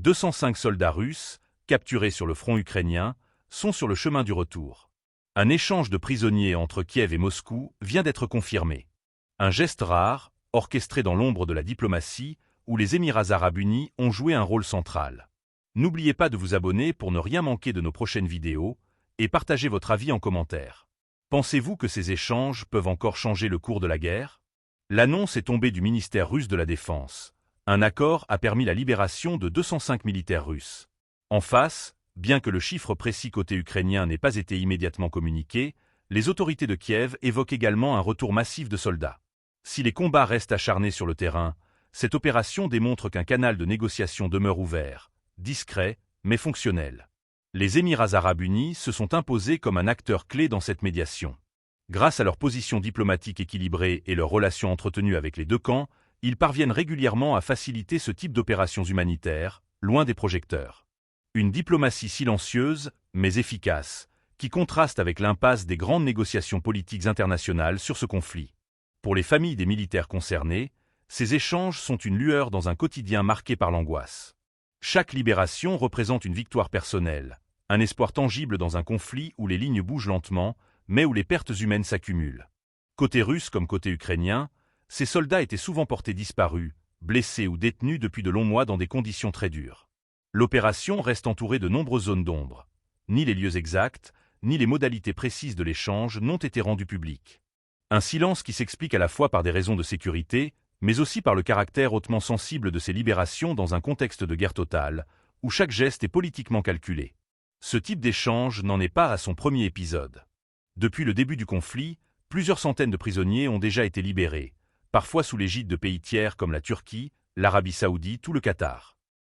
205 soldats russes, capturés sur le front ukrainien, sont sur le chemin du retour. Un échange de prisonniers entre Kiev et Moscou vient d'être confirmé. Un geste rare, orchestré dans l'ombre de la diplomatie, où les Émirats arabes unis ont joué un rôle central. N'oubliez pas de vous abonner pour ne rien manquer de nos prochaines vidéos, et partagez votre avis en commentaire. Pensez-vous que ces échanges peuvent encore changer le cours de la guerre? L'annonce est tombée du ministère russe de la Défense. Un accord a permis la libération de 205 militaires russes. En face, bien que le chiffre précis côté ukrainien n'ait pas été immédiatement communiqué, les autorités de Kiev évoquent également un retour massif de soldats. Si les combats restent acharnés sur le terrain, cette opération démontre qu'un canal de négociation demeure ouvert, discret, mais fonctionnel. Les Émirats arabes unis se sont imposés comme un acteur clé dans cette médiation. Grâce à leur position diplomatique équilibrée et leurs relations entretenues avec les deux camps, ils parviennent régulièrement à faciliter ce type d'opérations humanitaires, loin des projecteurs. Une diplomatie silencieuse, mais efficace, qui contraste avec l'impasse des grandes négociations politiques internationales sur ce conflit. Pour les familles des militaires concernés, ces échanges sont une lueur dans un quotidien marqué par l'angoisse. Chaque libération représente une victoire personnelle, un espoir tangible dans un conflit où les lignes bougent lentement, mais où les pertes humaines s'accumulent. Côté russe comme côté ukrainien, ces soldats étaient souvent portés disparus, blessés ou détenus depuis de longs mois dans des conditions très dures. L'opération reste entourée de nombreuses zones d'ombre. Ni les lieux exacts, ni les modalités précises de l'échange n'ont été rendus publics. Un silence qui s'explique à la fois par des raisons de sécurité, mais aussi par le caractère hautement sensible de ces libérations dans un contexte de guerre totale, où chaque geste est politiquement calculé. Ce type d'échange n'en est pas à son premier épisode. Depuis le début du conflit, plusieurs centaines de prisonniers ont déjà été libérés, parfois sous l'égide de pays tiers comme la Turquie, l'Arabie saoudite ou le Qatar.